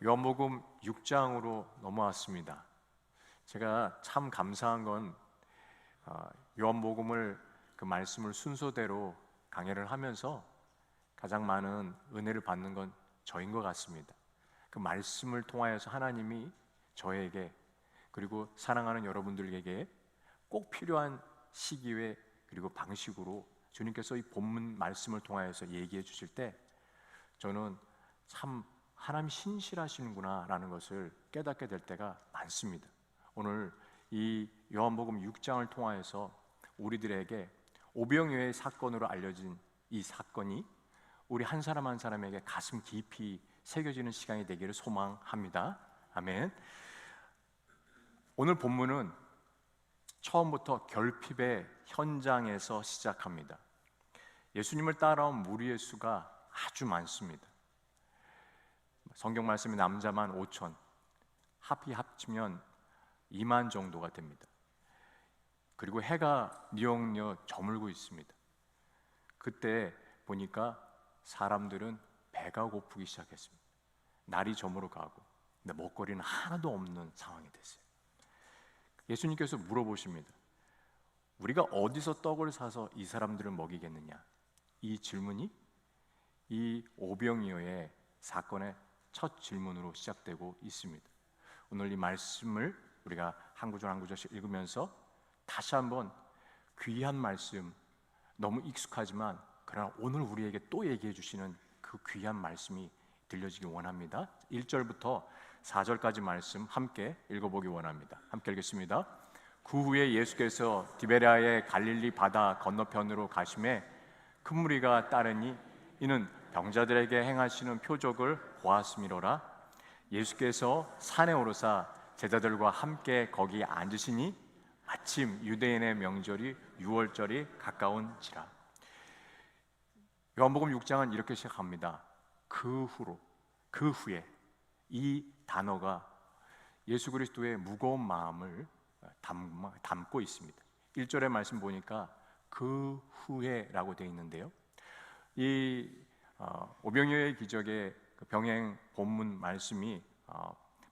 요한복음 6장으로 넘어왔습니다. 제가 참 감사한 건 요한복음을 그 말씀을 순서대로 강해를 하면서 가장 많은 은혜를 받는 건 저인 것 같습니다. 그 말씀을 통하여서 하나님이 저에게 그리고 사랑하는 여러분들에게 꼭 필요한 시기에 그리고 방식으로 주님께서 이 본문 말씀을 통하여서 얘기해 주실 때 저는 참 하나님 신실하시는구나 라는 것을 깨닫게 될 때가 많습니다. 오늘 이 요한복음 6장을 통하여서 우리들에게 오병이어의 사건으로 알려진 이 사건이 우리 한 사람 한 사람에게 가슴 깊이 새겨지는 시간이 되기를 소망합니다. 아멘. 오늘 본문은 처음부터 결핍의 현장에서 시작합니다. 예수님을 따라온 무리의 수가 아주 많습니다. 성경 말씀이 남자만 5천, 합치면 2만 정도가 됩니다. 그리고 해가 뉘엿뉘엿 저물고 있습니다. 그때 보니까 사람들은 배가 고프기 시작했습니다. 날이 저물어 가고 근데 먹거리는 하나도 없는 상황이 됐어요. 예수님께서 물어보십니다. 우리가 어디서 떡을 사서 이 사람들을 먹이겠느냐? 이 질문이 이 오병이어의 사건의 첫 질문으로 시작되고 있습니다. 오늘 이 말씀을 우리가 한 구절 한 구절씩 읽으면서 다시 한번 귀한 말씀, 너무 익숙하지만 그러나 오늘 우리에게 또 얘기해 주시는 그 귀한 말씀이 들려지기 원합니다. 1절부터 4절까지 말씀 함께 읽어보기 원합니다. 함께 읽겠습니다. 그 후에 예수께서 디베랴의 갈릴리 바다 건너편으로 가심에 큰 무리가 따르니 이는 병자들에게 행하시는 표적을 보았음이로라. 예수께서 산에 오르사 제자들과 함께 거기 앉으시니 마침 유대인의 명절이 유월절이 가까운지라. 요한복음 6장은 이렇게 시작합니다. 그 후에 이 단어가 예수 그리스도의 무거운 마음을 담고 있습니다. 1절의 말씀 보니까 그 후에라고 되어 있는데요. 이 오병이어의 기적의 그 병행 본문 말씀이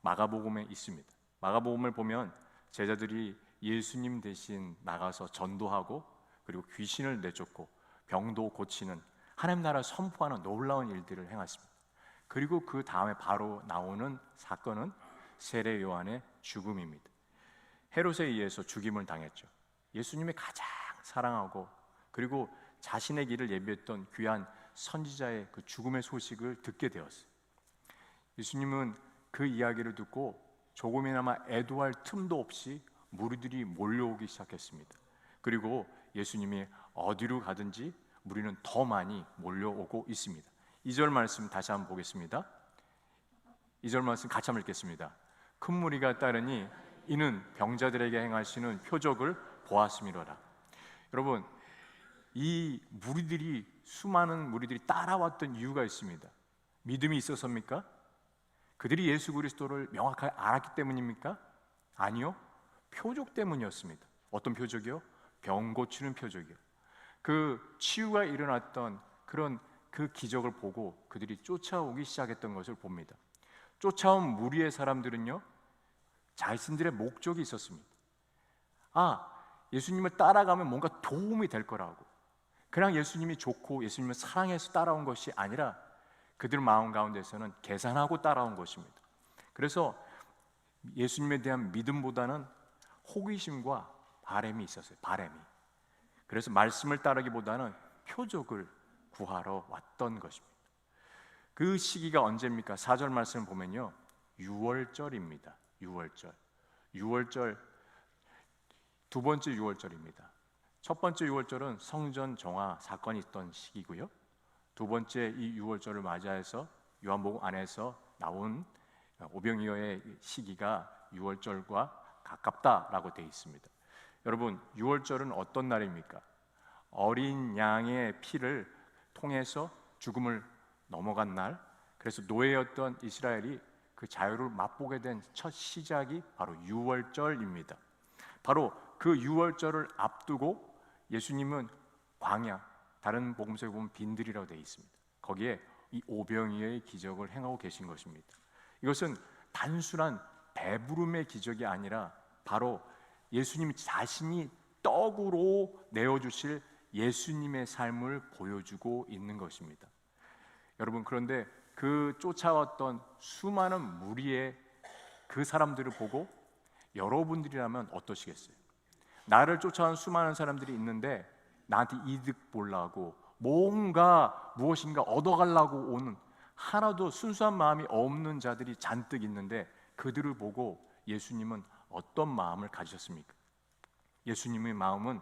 마가복음에 있습니다. 마가복음을 보면 제자들이 예수님 대신 나가서 전도하고 그리고 귀신을 내쫓고 병도 고치는 하나님 나라 선포하는 놀라운 일들을 행했습니다. 그리고 그 다음에 바로 나오는 사건은 세례 요한의 죽음입니다. 헤롯에 의해서 죽임을 당했죠. 예수님이 가장 사랑하고 그리고 자신의 길을 예비했던 귀한 선지자의 그 죽음의 소식을 듣게 되었어요. 예수님은 그 이야기를 듣고 조금이나마 애도할 틈도 없이 무리들이 몰려오기 시작했습니다. 그리고 예수님이 어디로 가든지 무리는 더 많이 몰려오고 있습니다. 2절 말씀 다시 한번 보겠습니다. 2절 말씀 같이 한번 읽겠습니다. 큰 무리가 따르니 이는 병자들에게 행하시는 표적을 보았음이로라. 여러분, 이 무리들이 수많은 무리들이 따라왔던 이유가 있습니다. 믿음이 있어서입니까? 그들이 예수 그리스도를 명확하게 알았기 때문입니까? 아니요. 표적 때문이었습니다. 어떤 표적이요? 병 고치는 표적이요. 그 치유가 일어났던 그런 그 기적을 보고 그들이 쫓아오기 시작했던 것을 봅니다. 쫓아온 무리의 사람들은요, 자신들의 목적이 있었습니다. 예수님을 따라가면 뭔가 도움이 될 거라고. 그냥 예수님이 좋고 예수님을 사랑해서 따라온 것이 아니라 그들 마음 가운데서는 계산하고 따라온 것입니다. 그래서 예수님에 대한 믿음보다는 호기심과 바램이 있었어요. 바램이. 그래서 말씀을 따르기보다는 표적을 구하러 왔던 것입니다. 그 시기가 언제입니까? 4절 말씀을 보면요, 유월절입니다. 유월절 두 번째 유월절입니다. 첫 번째 유월절은 성전 정화 사건이 있던 시기고요. 두 번째 이 유월절을 맞이해서 요한복음 안에서 나온 오병이어의 시기가 유월절과 가깝다라고 되어 있습니다. 여러분, 유월절은 어떤 날입니까? 어린 양의 피를 통해서 죽음을 넘어간 날, 그래서 노예였던 이스라엘이 그 자유를 맛보게 된 첫 시작이 바로 유월절입니다. 바로 그 유월절을 앞두고 예수님은 광야, 다른 복음서에 보면 빈들이라고 되어 있습니다. 거기에 이 오병이어의 기적을 행하고 계신 것입니다. 이것은 단순한 배부름의 기적이 아니라 바로 예수님 자신이 떡으로 내어주실 예수님의 삶을 보여주고 있는 것입니다. 여러분, 그런데 그 쫓아왔던 수많은 무리의 그 사람들을 보고 여러분들이라면 어떠시겠어요? 나를 쫓아온 수많은 사람들이 있는데 나한테 이득 보려고 무엇인가 얻어가려고 오는, 하나도 순수한 마음이 없는 자들이 잔뜩 있는데 그들을 보고 예수님은 어떤 마음을 가지셨습니까? 예수님의 마음은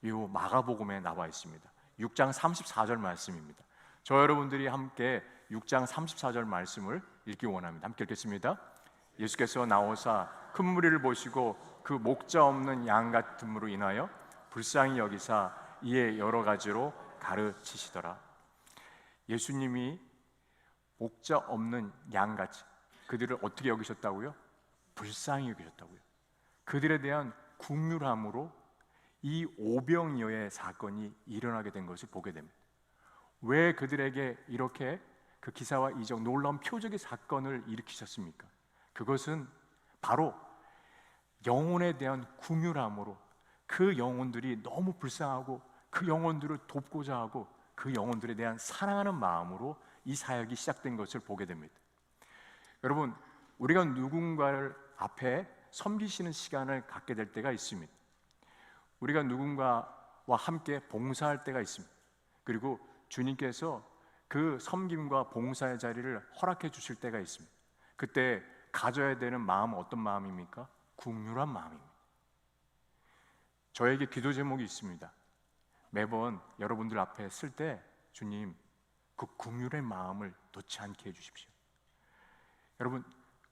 이 마가복음에 나와 있습니다. 6장 34절 말씀입니다. 저 여러분들이 함께 6장 34절 말씀을 읽기 원합니다. 함께 읽겠습니다. 예수께서 나오사 큰 무리를 보시고 그 목자 없는 양 같음으로 인하여 불쌍히 여기사 이에 여러 가지로 가르치시더라. 예수님이 목자 없는 양같이 그들을 어떻게 여기셨다고요? 불쌍히 여기셨다고요. 그들에 대한 긍휼함으로 이 오병이어의 사건이 일어나게 된 것을 보게 됩니다. 왜 그들에게 이렇게 그 기사와 이적 놀라운 표적의 사건을 일으키셨습니까? 그것은 바로 영혼에 대한 긍휼함으로 그 영혼들이 너무 불쌍하고 그 영혼들을 돕고자 하고 그 영혼들에 대한 사랑하는 마음으로 이 사역이 시작된 것을 보게 됩니다. 여러분, 우리가 누군가를 앞에 섬기시는 시간을 갖게 될 때가 있습니다. 우리가 누군가와 함께 봉사할 때가 있습니다. 그리고 주님께서 그 섬김과 봉사의 자리를 허락해 주실 때가 있습니다. 그때 가져야 되는 마음은 어떤 마음입니까? 긍휼한 마음입니다. 저에게 기도 제목이 있습니다. 매번 여러분들 앞에 쓸 때 주님, 그 긍휼의 마음을 놓지 않게 해주십시오. 여러분,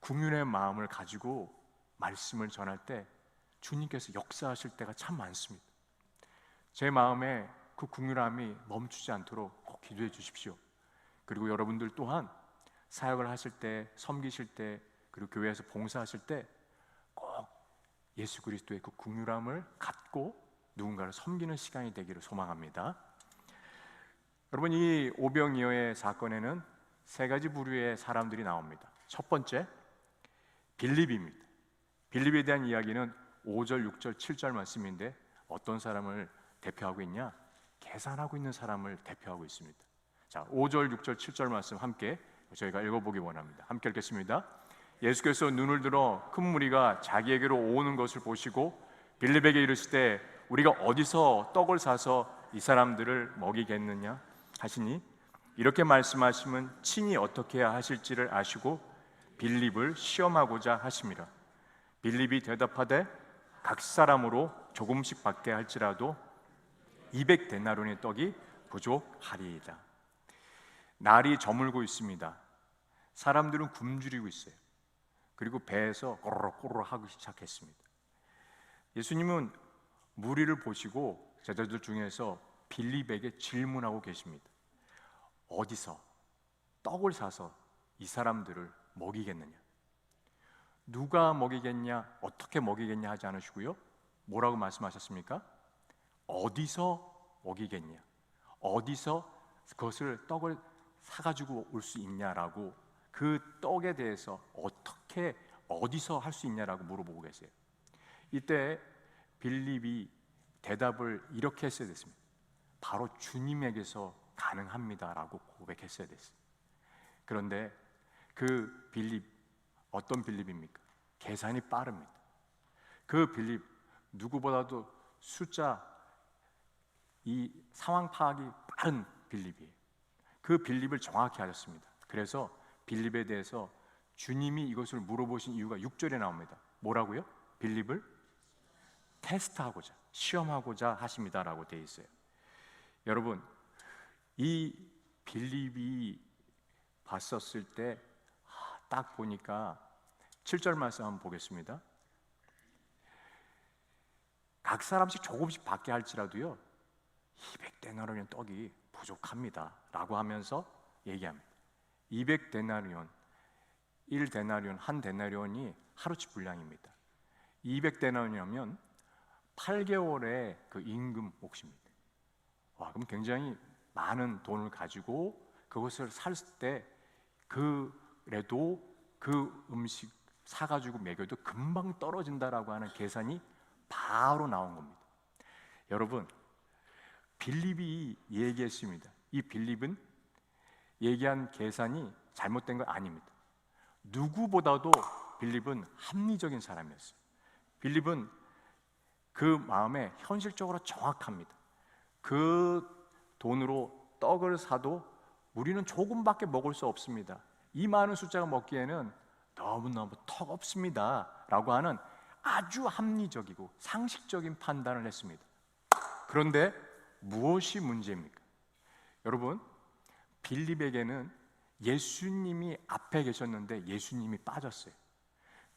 긍휼의 마음을 가지고 말씀을 전할 때 주님께서 역사하실 때가 참 많습니다. 제 마음에 그 긍휼함이 멈추지 않도록 꼭 기도해 주십시오. 그리고 여러분들 또한 사역을 하실 때, 섬기실 때, 그리고 교회에서 봉사하실 때 꼭 예수 그리스도의 그 긍휼함을 갖고 누군가를 섬기는 시간이 되기를 소망합니다. 여러분, 이 오병이어의 사건에는 세 가지 부류의 사람들이 나옵니다. 첫 번째, 빌립입니다. 빌립에 대한 이야기는 5절, 6절, 7절 말씀인데 어떤 사람을 대표하고 있냐? 계산하고 있는 사람을 대표하고 있습니다. 자, 5절, 6절, 7절 말씀 함께 저희가 읽어보기 원합니다. 함께 읽겠습니다. 예수께서 눈을 들어 큰 무리가 자기에게로 오는 것을 보시고 빌립에게 이르시되 우리가 어디서 떡을 사서 이 사람들을 먹이겠느냐 하시니, 이렇게 말씀하시면 친히 어떻게 해야 하실지를 아시고 빌립을 시험하고자 하심이라. 빌립이 대답하되 각 사람으로 조금씩 받게 할지라도 200데나리온의 떡이 부족하리이다. 날이 저물고 있습니다. 사람들은 굶주리고 있어요. 그리고 배에서 꼬르륵 하기 시작했습니다. 예수님은 무리를 보시고 제자들 중에서 빌립에게 질문하고 계십니다. 어디서 떡을 사서 이 사람들을 먹이겠느냐? 누가 먹이겠냐, 어떻게 먹이겠냐 하지 않으시고요, 뭐라고 말씀하셨습니까? 어디서 먹이겠냐, 어디서 그것을 떡을 사가지고 올 수 있냐라고, 그 떡에 대해서 어떻게 어디서 할 수 있냐라고 물어보고 계세요. 이때 빌립이 대답을 이렇게 했어야 됐습니다. 바로 주님에게서 가능합니다라고 고백했어야 됐어요. 그런데 그 빌립, 어떤 빌립입니까? 계산이 빠릅니다. 그 빌립, 누구보다도 숫자, 이 상황 파악이 빠른 빌립이에요. 그 빌립을 정확히 하셨습니다. 그래서 빌립에 대해서 주님이 이것을 물어보신 이유가 6절에 나옵니다. 뭐라고요? 빌립을 테스트하고자, 시험하고자 하십니다라고 되어 있어요. 여러분, 이 빌립이 봤었을 때 딱 보니까 7절 말씀 한번 보겠습니다. 각 사람씩 조금씩 받게 할지라도요 200데나리온 떡이 부족합니다 라고 하면서 얘기합니다. 200데나리온, 1데나리온, 한 데나리온이 하루치 분량입니다. 200데나리온이면 8개월의 그 임금 몫입니다. 와, 그럼 굉장히 많은 돈을 가지고 그것을 살 때 그래도 그 음식 사가지고 먹여도 금방 떨어진다라고 하는 계산이 바로 나온 겁니다. 여러분, 빌립이 얘기했습니다. 이 빌립은 얘기한 계산이 잘못된 건 아닙니다. 누구보다도 빌립은 합리적인 사람이었어요. 빌립은 그 마음에 현실적으로 정확합니다. 그 돈으로 떡을 사도 우리는 조금밖에 먹을 수 없습니다. 이 많은 숫자가 먹기에는 너무너무 턱없습니다 라고 하는 아주 합리적이고 상식적인 판단을 했습니다. 그런데 무엇이 문제입니까? 여러분, 빌립에게는 예수님이 앞에 계셨는데 예수님이 빠졌어요.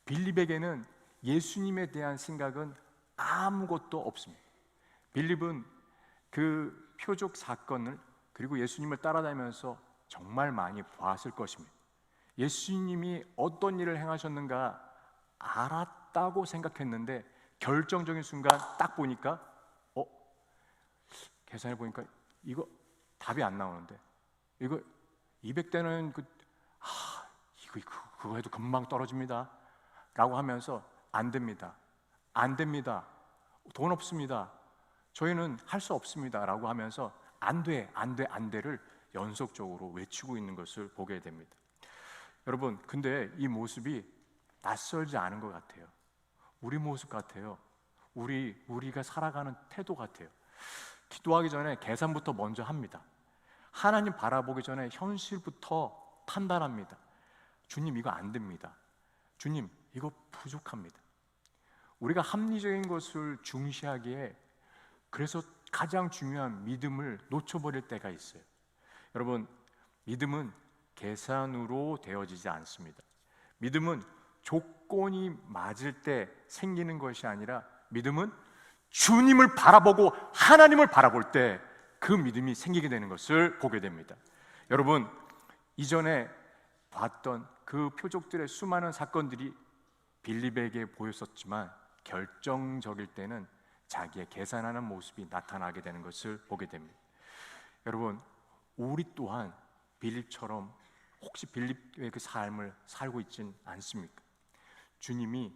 빌립에게는 예수님에 대한 생각은 아무것도 없습니다. 빌립은 그 표적 사건을 그리고 예수님을 따라다니면서 정말 많이 보았을 것입니다. 예수님이 어떤 일을 행하셨는가 알았다고 생각했는데 결정적인 순간 딱 보니까 계산해 보니까 이거 답이 안 나오는데 이거 200대는 그거 해도 금방 떨어집니다 라고 하면서 안 됩니다. 돈 없습니다. 저희는 할 수 없습니다 라고 하면서 안 돼를 연속적으로 외치고 있는 것을 보게 됩니다. 여러분, 근데 이 모습이 낯설지 않은 것 같아요. 우리 모습 같아요. 우리가 살아가는 태도 같아요. 기도하기 전에 계산부터 먼저 합니다. 하나님 바라보기 전에 현실부터 판단합니다. 주님, 이거 안 됩니다. 주님, 이거 부족합니다. 우리가 합리적인 것을 중시하기에 그래서 가장 중요한 믿음을 놓쳐버릴 때가 있어요. 여러분, 믿음은 계산으로 되어지지 않습니다. 믿음은 조건이 맞을 때 생기는 것이 아니라 믿음은 주님을 바라보고 하나님을 바라볼 때 그 믿음이 생기게 되는 것을 보게 됩니다. 여러분, 이전에 봤던 그 표적들의 수많은 사건들이 빌립에게 보였었지만 결정적일 때는 자기의 계산하는 모습이 나타나게 되는 것을 보게 됩니다. 여러분, 우리 또한 빌립처럼 혹시 빌립의 그 삶을 살고 있진 않습니까? 주님이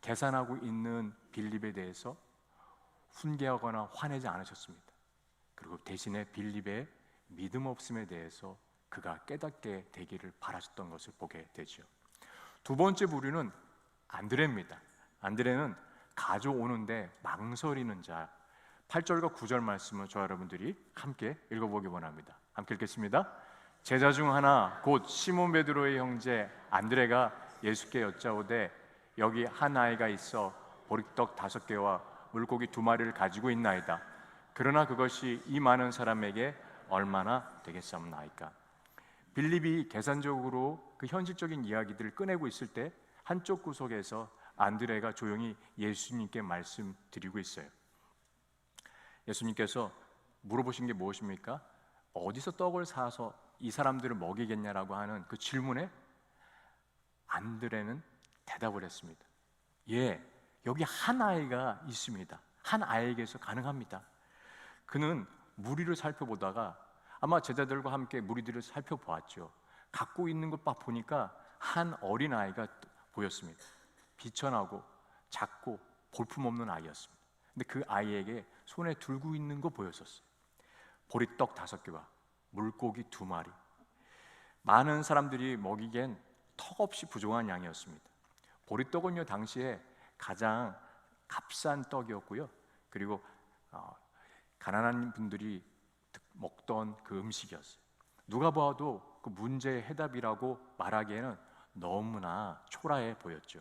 계산하고 있는 빌립에 대해서 훈계하거나 화내지 않으셨습니다. 그리고 대신에 빌립의 믿음 없음에 대해서 그가 깨닫게 되기를 바라셨던 것을 보게 되죠. 두 번째 부류는 안드레입니다. 안드레는 가져오는데 망설이는 자. 8절과 9절 말씀을 저와 여러분들이 함께 읽어보기 원합니다. 함께 읽겠습니다. 제자 중 하나 곧 시몬 베드로의 형제 안드레가 예수께 여짜오되 여기 한 아이가 있어 보리떡 5개와 물고기 2마리를 가지고 있나이다. 그러나 그것이 이 많은 사람에게 얼마나 되겠사옵나이까. 빌립이 계산적으로 그 현실적인 이야기들을 꺼내고 있을 때 한쪽 구석에서 안드레가 조용히 예수님께 말씀드리고 있어요. 예수님께서 물어보신 게 무엇입니까? 어디서 떡을 사서 이 사람들을 먹이겠냐라고 하는 그 질문에 안드레는 대답을 했습니다. 예, 여기 한 아이가 있습니다. 한 아이에게서 가능합니다. 그는 무리를 살펴보다가 아마 제자들과 함께 무리들을 살펴보았죠. 갖고 있는 것 보니까 한 어린아이가 보였습니다. 비천하고 작고 볼품없는 아이였습니다. 근데 그 아이에게 손에 들고 있는 거 보였었어요. 보리떡 5개와 물고기 2마리. 많은 사람들이 먹이기엔 턱없이 부족한 양이었습니다. 보리떡은요, 당시에 가장 값싼 떡이었고요. 그리고 가난한 분들이 먹던 그 음식이었어요. 누가 봐도 그 문제의 해답이라고 말하기에는 너무나 초라해 보였죠.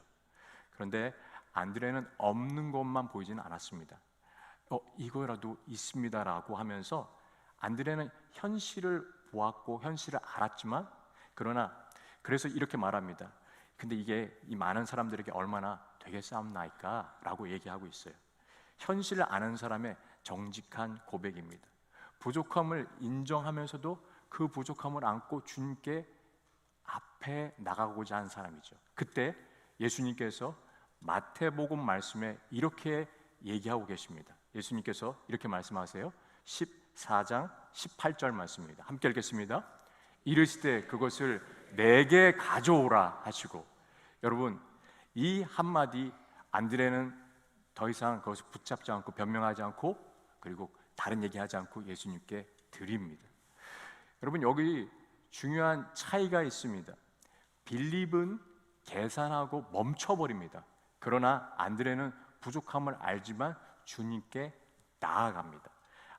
그런데 안드레는 없는 것만 보이지는 않았습니다. 이거라도 있습니다라고 하면서 안드레는 현실을 보았고 현실을 알았지만 그래서 이렇게 말합니다. 근데 이게 이 많은 사람들에게 얼마나 되겠사옵나이까 라고 얘기하고 있어요. 현실을 아는 사람의 정직한 고백입니다. 부족함을 인정하면서도 그 부족함을 안고 주님께 앞에 나가고자 한 사람이죠. 그때 예수님께서 마태복음 말씀에 이렇게 얘기하고 계십니다. 예수님께서 이렇게 말씀하세요. 14장 18절 말씀입니다. 함께 읽겠습니다. 이르시되 그것을 내게 가져오라 하시고, 여러분 이 한마디 안드레는 더 이상 그것을 붙잡지 않고 변명하지 않고 그리고 다른 얘기하지 않고 예수님께 드립니다. 여러분 여기 중요한 차이가 있습니다. 빌립은 계산하고 멈춰버립니다. 그러나 안드레는 부족함을 알지만 주님께 나아갑니다.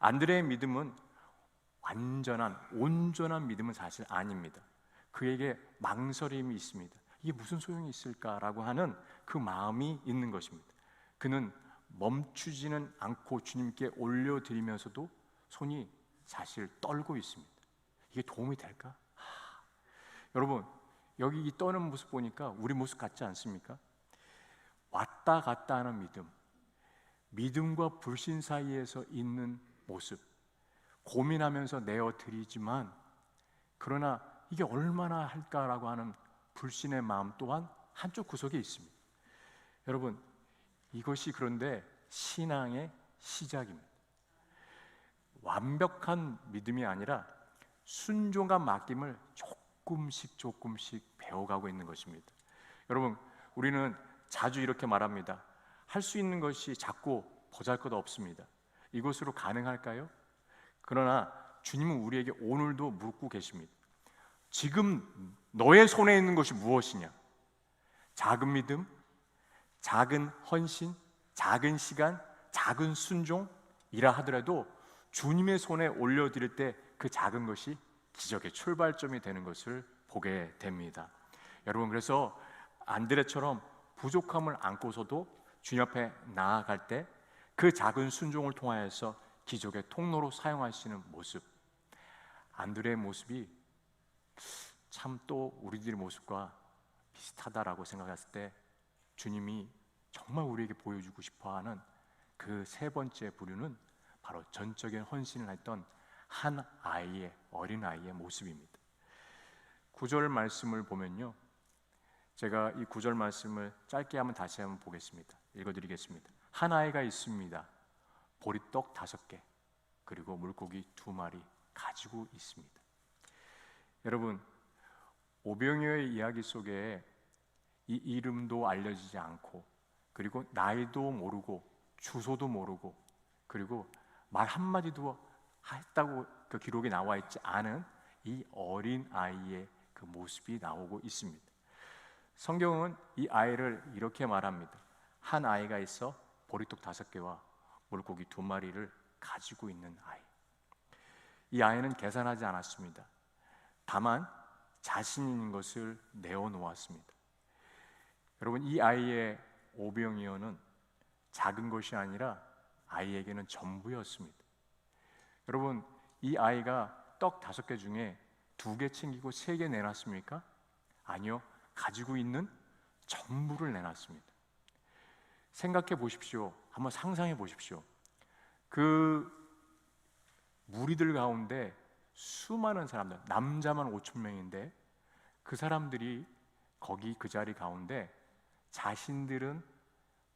안드레의 믿음은 온전한 믿음은 사실 아닙니다. 그에게 망설임이 있습니다. 이게 무슨 소용이 있을까라고 하는 그 마음이 있는 것입니다. 그는 멈추지는 않고 주님께 올려드리면서도 손이 사실 떨고 있습니다. 이게 도움이 될까? 여러분 여기 이 떠는 모습 보니까 우리 모습 같지 않습니까? 왔다 갔다 하는 믿음과 불신 사이에서 있는 모습, 고민하면서 내어드리지만 그러나 이게 얼마나 할까라고 하는 불신의 마음 또한 한쪽 구석에 있습니다. 여러분 이것이 그런데 신앙의 시작입니다. 완벽한 믿음이 아니라 순종과 맡김을 조금씩 배워가고 있는 것입니다. 여러분 우리는 자주 이렇게 말합니다. 할 수 있는 것이 자꾸 보잘것없습니다. 이것으로 가능할까요? 그러나 주님은 우리에게 오늘도 묻고 계십니다. 지금 너의 손에 있는 것이 무엇이냐? 작은 믿음, 작은 헌신, 작은 시간, 작은 순종이라 하더라도 주님의 손에 올려드릴 때 그 작은 것이 기적의 출발점이 되는 것을 보게 됩니다. 여러분 그래서 안드레처럼 부족함을 안고서도 주님 앞에 나아갈 때 그 작은 순종을 통하여서 기적의 통로로 사용하시는 모습, 안드레의 모습이 참 또 우리들의 모습과 비슷하다라고 생각했을 때 주님이 정말 우리에게 보여주고 싶어하는 그 세 번째 부류는 바로 전적인 헌신을 했던 한 어린 아이의 모습입니다. 9절 말씀을 보면요, 제가 이 9절 말씀을 짧게 한번 다시 한번 보겠습니다. 읽어드리겠습니다. 한 아이가 있습니다. 보리떡 5개 그리고 물고기 2마리 가지고 있습니다. 여러분 오병이어의 이야기 속에 이 이름도 알려지지 않고 그리고 나이도 모르고 주소도 모르고 그리고 말 한마디도 했다고 그 기록에 나와 있지 않은 이 어린 아이의 그 모습이 나오고 있습니다. 성경은 이 아이를 이렇게 말합니다. 한 아이가 있어 보리떡 5개와 물고기 2마리를 가지고 있는 아이. 이 아이는 계산하지 않았습니다. 다만 자신 있는 것을 내어놓았습니다. 여러분 이 아이의 오병이어는 작은 것이 아니라 아이에게는 전부였습니다. 여러분 이 아이가 떡 5개 중에 2개 챙기고 3개 내놨습니까? 아니요, 가지고 있는 전부를 내놨습니다. 생각해 보십시오. 한번 상상해 보십시오. 그 무리들 가운데 수많은 사람들, 남자만 5천 명인데 그 사람들이 거기 그 자리 가운데 자신들은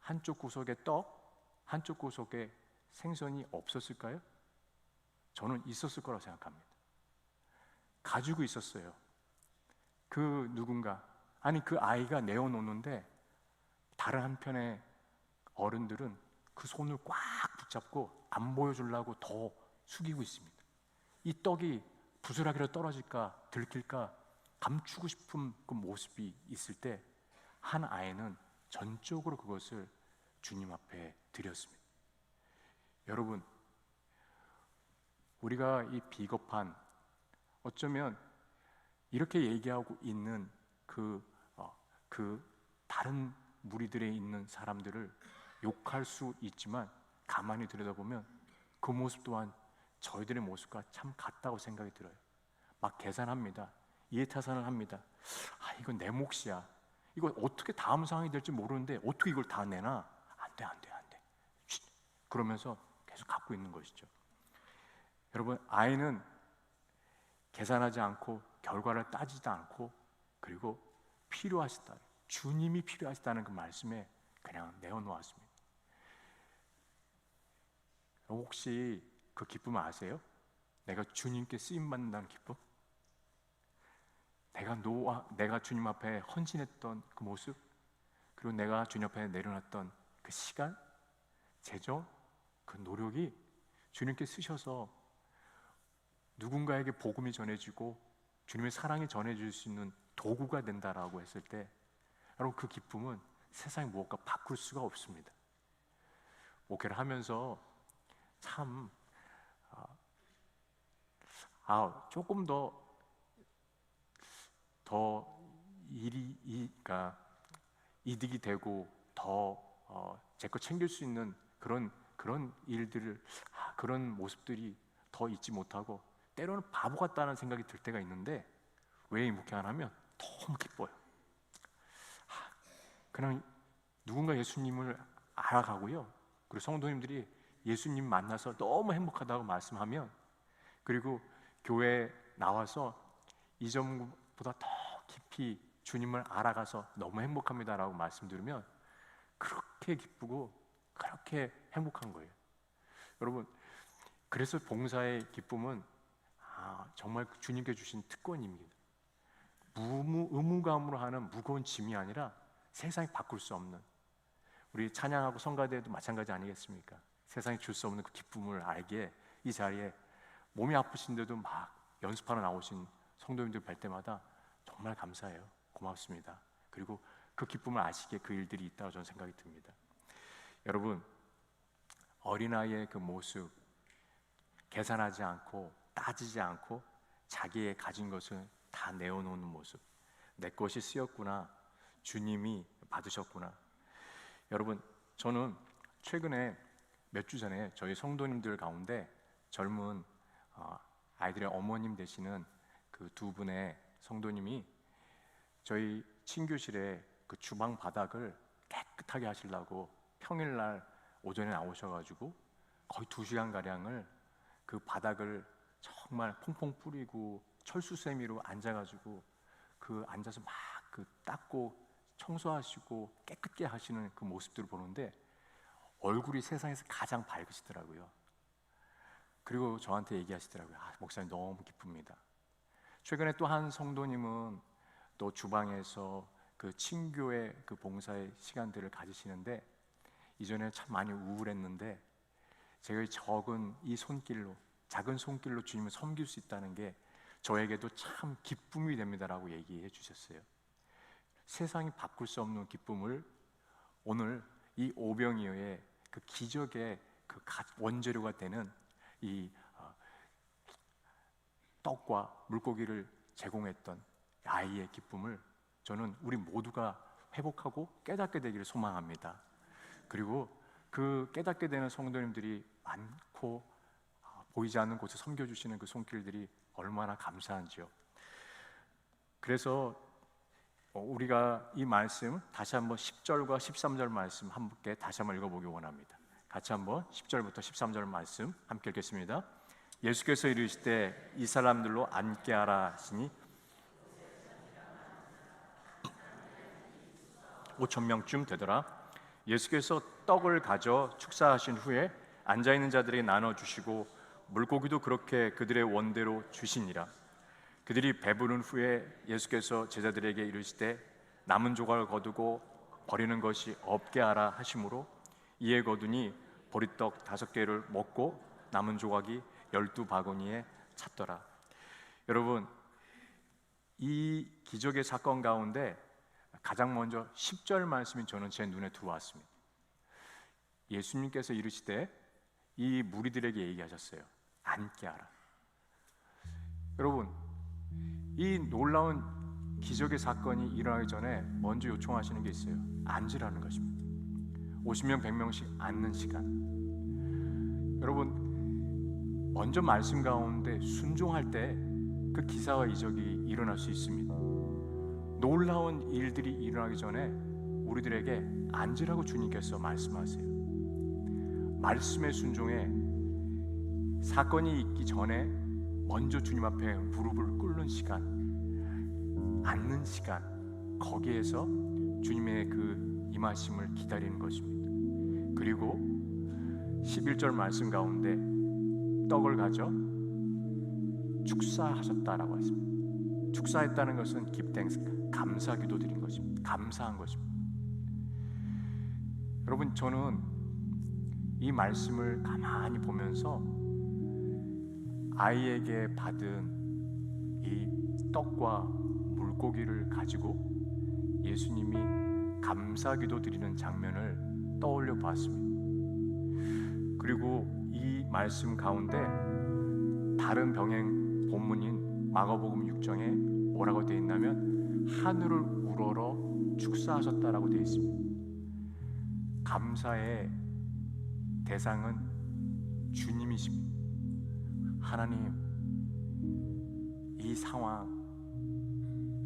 한쪽 구석에 떡, 한쪽 구석에 생선이 없었을까요? 저는 있었을 거라고 생각합니다. 가지고 있었어요. 그 누군가, 아니 그 아이가 내어놓는데 다른 한편의 어른들은 그 손을 꽉 붙잡고 안 보여주려고 더 숙이고 있습니다. 이 떡이 부스라기로 떨어질까 들킬까 감추고 싶은 그 모습이 있을 때 한 아이는 전적으로 그것을 주님 앞에 드렸습니다. 여러분 우리가 이 비겁한, 어쩌면 이렇게 얘기하고 있는 그 다른 무리들에 있는 사람들을 욕할 수 있지만 가만히 들여다보면 그 모습 또한 저희들의 모습과 참 같다고 생각이 들어요. 막 계산합니다. 이해타산을 합니다. 이건 내 몫이야. 이거 어떻게 다음 상황이 될지 모르는데 어떻게 이걸 다 내나? 안 돼. 그러면서 계속 갖고 있는 것이죠. 여러분 아이는 계산하지 않고 결과를 따지지 않고 그리고 필요하시다, 주님이 필요하시다는 그 말씀에 그냥 내어놓았습니다. 혹시 그 기쁨 아세요? 내가 주님께 쓰임받는다는 기쁨? 내가 주님 앞에 헌신했던 그 모습, 그리고 내가 주님 앞에 내려놨던 그 시간, 재정, 그 노력이 주님께 쓰셔서 누군가에게 복음이 전해지고 주님의 사랑이 전해질 수 있는 도구가 된다라고 했을 때, 여러분, 그 기쁨은 세상의 무엇과 바꿀 수가 없습니다. 목회를 하면서 참 조금 더 그러니까 이득이 되고 더 제 거 챙길 수 있는 그런 일들을, 그런 모습들이 더 잊지 못하고 때로는 바보 같다는 생각이 들 때가 있는데, 왜 이 목회 안 하면 너무 기뻐요. 그냥 누군가 예수님을 알아가고요, 그리고 성도님들이 예수님 만나서 너무 행복하다고 말씀하면, 그리고 교회에 나와서 이전보다 더 깊이 주님을 알아가서 너무 행복합니다라고 말씀드리면 그렇게 기쁘고 그렇게 행복한 거예요. 여러분, 그래서 봉사의 기쁨은 정말 주님께 주신 특권입니다. 의무감으로 하는 무거운 짐이 아니라 세상이 바꿀 수 없는, 우리 찬양하고 성가대도 마찬가지 아니겠습니까? 세상이 줄 수 없는 그 기쁨을 알기에 이 자리에 몸이 아프신데도 막 연습하러 나오신 성도님들 뵐 때마다 정말 감사해요. 고맙습니다. 그리고 그 기쁨을 아시기에 그 일들이 있다고 저는 생각이 듭니다. 여러분, 어린아이의 그 모습, 계산하지 않고 따지지 않고 자기의 가진 것을 다 내어놓는 모습, 내 것이 쓰였구나, 주님이 받으셨구나. 여러분, 저는 최근에 몇 주 전에 저희 성도님들 가운데 젊은 아이들의 어머님 되시는 그 두 분의 성도님이 저희 친교실에 그 주방 바닥을 깨끗하게 하시려고 평일날 오전에 나오셔가지고 거의 2시간 가량을 그 바닥을 정말 퐁퐁 뿌리고 철수세미로 앉아가지고 앉아서 막 그 닦고 청소하시고 깨끗게 하시는 그 모습들을 보는데 얼굴이 세상에서 가장 밝으시더라고요. 그리고 저한테 얘기하시더라고요. 목사님 너무 기쁩니다. 최근에 또 한 성도님은 또 주방에서 그 친교의 그 봉사의 시간들을 가지시는데, 이전에 참 많이 우울했는데 제가 작은 손길로 주님을 섬길 수 있다는 게 저에게도 참 기쁨이 됩니다라고 얘기해 주셨어요. 세상이 바꿀 수 없는 기쁨을 오늘 이 오병이어의 그 기적의 그 원재료가 되는 이 떡과 물고기를 제공했던 아이의 기쁨을 저는 우리 모두가 회복하고 깨닫게 되기를 소망합니다. 그리고 그 깨닫게 되는 성도님들이 많고 보이지 않는 곳에 섬겨주시는 그 손길들이 얼마나 감사한지요. 그래서 우리가 이 말씀 다시 한번 10절과 13절 말씀 함께 다시 한번 읽어보기 원합니다. 같이 한번 10절부터 13절 말씀 함께 읽겠습니다. 예수께서 이르시되 이 사람들로 앉게 하라 하시니 5,000명쯤 되더라. 예수께서 떡을 가져 축사하신 후에 앉아있는 자들에게 나눠주시고 물고기도 그렇게 그들의 원대로 주시니라. 그들이 배부른 후에 예수께서 제자들에게 이르시되 남은 조각을 거두고 버리는 것이 없게 하라 하시므로 이에 거두니 보리떡 5개를 먹고 남은 조각이 12바구니에 찼더라. 여러분, 이 기적의 사건 가운데 가장 먼저 10절 말씀이 저는 제 눈에 들어왔습니다. 예수님께서 이르시되 이 무리들에게 얘기하셨어요. 앉게 하라. 여러분, 이 놀라운 기적의 사건이 일어나기 전에 먼저 요청하시는 게 있어요. 앉으라는 것입니다. 50명 100명씩 앉는 시간. 여러분, 먼저 말씀 가운데 순종할 때 그 기사와 이적이 일어날 수 있습니다. 놀라운 일들이 일어나기 전에 우리들에게 앉으라고 주님께서 말씀하세요. 말씀의 순종에 사건이 있기 전에 먼저 주님 앞에 무릎을 꿇는 시간, 앉는 시간, 거기에서 주님의 그 임하심을 기다리는 것입니다. 그리고 11절 말씀 가운데 떡을 가져 축사하셨다라고 했습니다. 축사했다는 것은 깁땡스, 감사 기도 드린 것입니다. 감사한 것입니다. 여러분, 저는 이 말씀을 가만히 보면서 아이에게 받은 이 떡과 물고기를 가지고 예수님이 감사 기도 드리는 장면을 떠올려 봤습니다. 그리고 이 말씀 가운데 다른 병행 본문인 마가복음 6장에 뭐라고 되어 있냐면 하늘을 우러러 축사하셨다라고 되어 있습니다. 감사의 대상은 주님이십니다. 하나님, 이 상황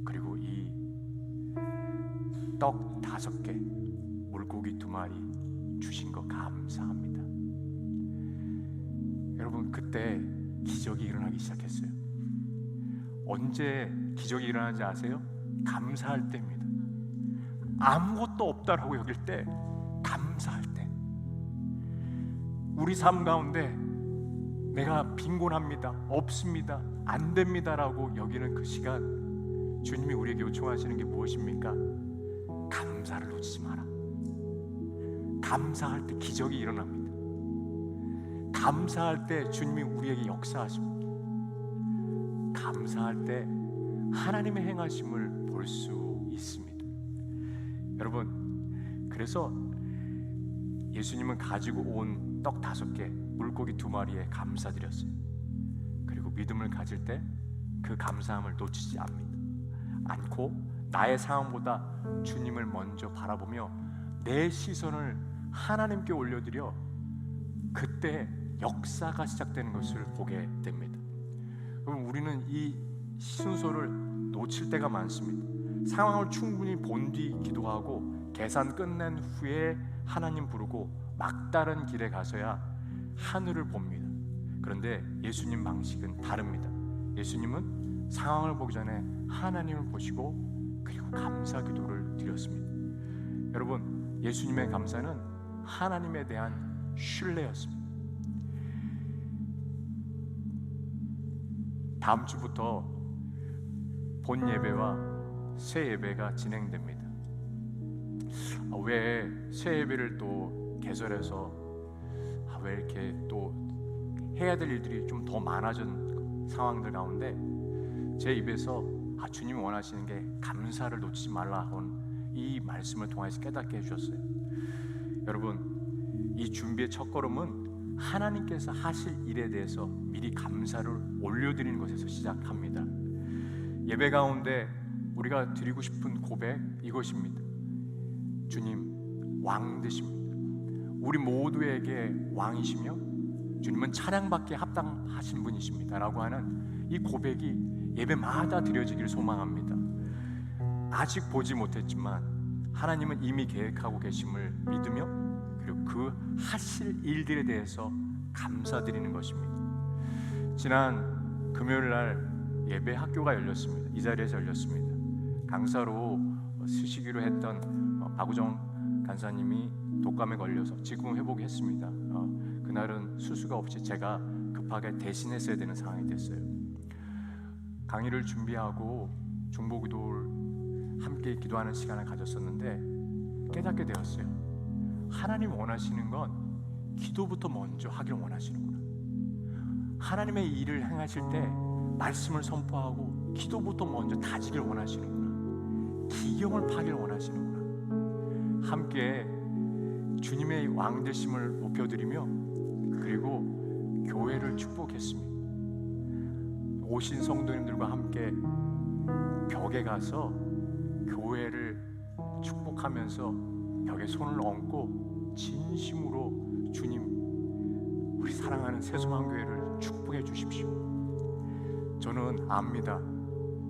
그리고 이 떡 5개, 물고기 2마리 주신 거 감사합니다. 여러분, 그때 기적이 일어나기 시작했어요. 언제 기적이 일어나는지 아세요? 감사할 때입니다. 아무것도 없다라고 여길 때, 감사할 때. 우리 삶 가운데 내가 빈곤합니다, 없습니다, 안 됩니다라고 여기는 그 시간, 주님이 우리에게 요청하시는 게 무엇입니까? 감사를 놓치지 마라. 감사할 때 기적이 일어납니다. 감사할 때 주님이 우리에게 역사하십니다. 감사할 때 하나님의 행하심을 볼 수 있습니다. 여러분, 그래서 예수님은 가지고 온 떡 5개, 물고기 2마리에 감사드렸어요. 그리고 믿음을 가질 때 그 감사함을 놓치지 않고 나의 상황보다 주님을 먼저 바라보며 내 시선을 하나님께 올려드려 그때 역사가 시작되는 것을 보게 됩니다. 그럼 우리는 이 순서를 놓칠 때가 많습니다. 상황을 충분히 본 뒤 기도하고 계산 끝낸 후에 하나님 부르고 막다른 길에 가서야 하늘을 봅니다. 그런데 예수님 방식은 다릅니다. 예수님은 상황을 보기 전에 하나님을 보시고 그리고 감사 기도를 드렸습니다. 여러분, 예수님의 감사는 하나님에 대한 신뢰였습니다. 다음 주부터 본 예배와 새 예배가 진행됩니다. 왜 새 예배를 또 개설해서 왜 이렇게 또 해야 될 일들이 좀 더 많아진 상황들 가운데 제 입에서 주님이 원하시는 게 감사를 놓치지 말라 하는 이 말씀을 통해서 깨닫게 해주셨어요. 여러분, 이 준비의 첫걸음은 하나님께서 하실 일에 대해서 미리 감사를 올려드리는 것에서 시작합니다. 예배 가운데 우리가 드리고 싶은 고백, 이것입니다. 주님, 왕 되십니다. 우리 모두에게 왕이시며 주님은 찬양받기에 합당하신 분이십니다 라고 하는 이 고백이 예배마다 드려지기를 소망합니다. 아직 보지 못했지만 하나님은 이미 계획하고 계심을 믿으며 그리고 그 하실 일들에 대해서 감사드리는 것입니다. 지난 금요일 날 예배 학교가 열렸습니다. 이 자리에서 열렸습니다. 강사로 쓰시기로 했던 박우정 간사님이 독감에 걸려서 지금 회복했습니다. 그날은 수수가 없이 제가 급하게 대신했어야 되는 상황이 됐어요. 강의를 준비하고 중보기도를 함께 기도하는 시간을 가졌었는데 깨닫게 되었어요. 하나님 원하시는 건 기도부터 먼저 하길 원하시는구나. 하나님의 일을 행하실 때 말씀을 선포하고 기도부터 먼저 다지길 원하시는구나. 기경을 파길 원하시는구나. 함께 주님의 왕되심을 높여드리며 그리고 교회를 축복했습니다. 오신 성도님들과 함께 벽에 가서 교회를 축복하면서 벽에 손을 얹고 진심으로 주님, 우리 사랑하는 새소망교회를 축복해 주십시오. 저는 압니다.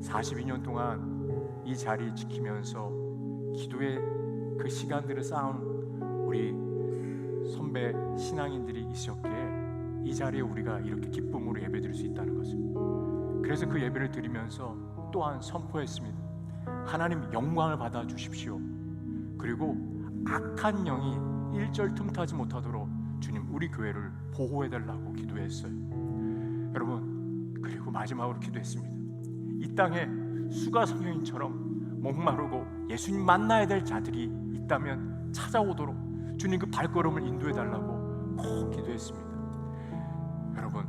42년 동안 이 자리 지키면서 기도의 그 시간들을 쌓은 우리 선배 신앙인들이 있었기에 이 자리에 우리가 이렇게 기쁨으로 예배드릴 수 있다는 것을, 그래서 그 예배를 드리면서 또한 선포했습니다. 하나님 영광을 받아 주십시오. 그리고 악한 영이 일절 틈타지 못하도록 주님 우리 교회를 보호해달라고 기도했어요. 여러분, 그리고 마지막으로 기도했습니다. 이 땅에 수가 성령님처럼 목마르고 예수님 만나야 될 자들이 있다면 찾아오도록 주님 그 발걸음을 인도해 달라고 꼭 기도했습니다. 여러분,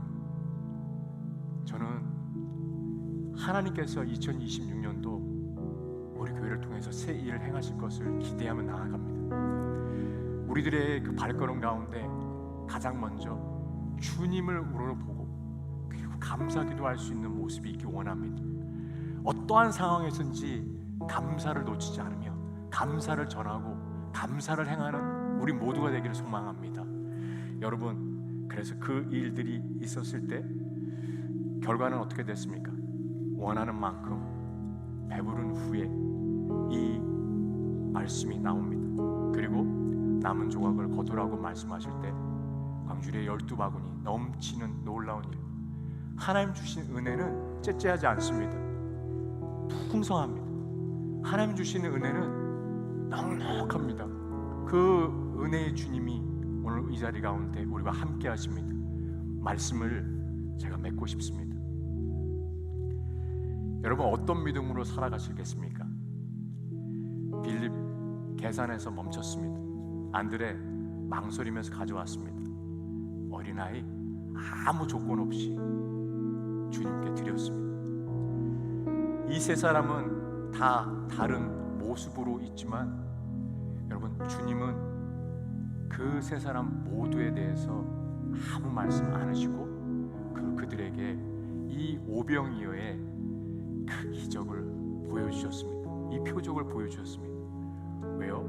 저는 하나님께서 2026년도 우리 교회를 통해서 새 일을 행하실 것을 기대하며 나아갑니다. 우리들의 그 발걸음 가운데 가장 먼저 주님을 우러러보고 그리고 감사기도 할 수 있는 모습이 있기 원합니다. 어떠한 상황에서든지 감사를 놓치지 않으며 감사를 전하고 감사를 행하는 우리 모두가 되기를 소망합니다. 여러분, 그래서 그 일들이 있었을 때 결과는 어떻게 됐습니까? 원하는 만큼 배부른 후에 이 말씀이 나옵니다. 그리고 남은 조각을 거두라고 말씀하실 때 광주리의 12바구니 넘치는 놀라운 일. 하나님 주신 은혜는 째째하지 않습니다. 풍성합니다. 하나님 주시는 은혜는 넉넉합니다. 그 은혜의 주님이 오늘 이 자리 가운데 우리와 함께 하십니다. 말씀을 제가 맺고 싶습니다. 여러분, 어떤 믿음으로 살아가시겠습니까? 빌립 계산에서 멈췄습니다. 안드레 망설이면서 가져왔습니다. 어린아이 아무 조건 없이 주님께 드렸습니다. 이 세 사람은 다 다른 모습으로 있지만 여러분, 주님은 그 세 사람 모두에 대해서 아무 말씀 안 하시고 그들에게 이 오병이어의 그 기적을 보여주셨습니다. 이 표적을 보여주셨습니다. 왜요?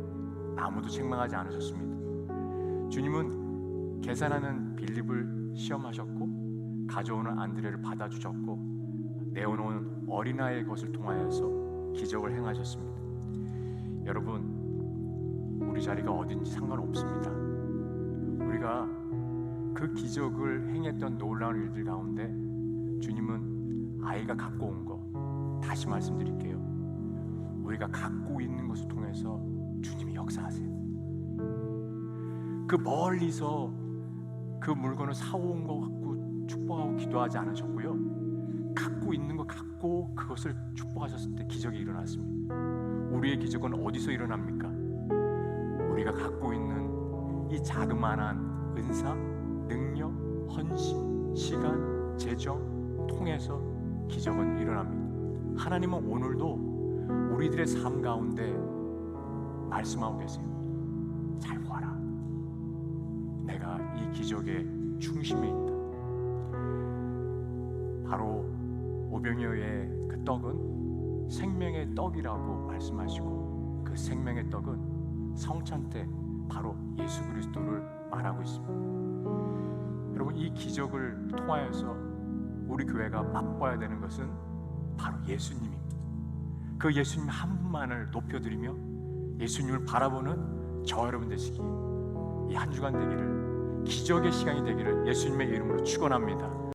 아무도 책망하지 않으셨습니다. 주님은 계산하는 빌립을 시험하셨고 가져오는 안드레를 받아주셨고 내어놓은 어린아이의 것을 통하여서 기적을 행하셨습니다. 여러분, 우리 자리가 어딘지 상관없습니다. 우리가 그 기적을 행했던 놀라운 일들 가운데 주님은 아이가 갖고 온 거, 다시 말씀드릴게요, 우리가 갖고 있는 것을 통해서 주님이 역사하세요. 그 멀리서 그 물건을 사온 거 갖고 축복하고 기도하지 않으셨고요, 갖고 있는 거 갖고 그것을 축복하셨을 때 기적이 일어났습니다. 우리의 기적은 어디서 일어납니까? 우리가 갖고 있는 이 자그마한 은사, 능력, 헌신, 시간, 재정 통해서 기적은 일어납니다. 하나님은 오늘도 우리들의 삶 가운데 말씀하고 계세요. 잘 보아라, 내가 이 기적의 중심에 있다. 바로 오병이어의 그 떡은 생명의 떡이라고 말씀하시고 그 생명의 떡은 성찬 때 바로 예수 그리스도를 말하고 있습니다. 여러분, 이 기적을 통하여서 우리 교회가 맛봐야 되는 것은 바로 예수님입니다. 그 예수님 한 분만을 높여드리며 예수님을 바라보는 저 여러분 되시기, 이 한 주간 되기를, 기적의 시간이 되기를 예수님의 이름으로 축원합니다.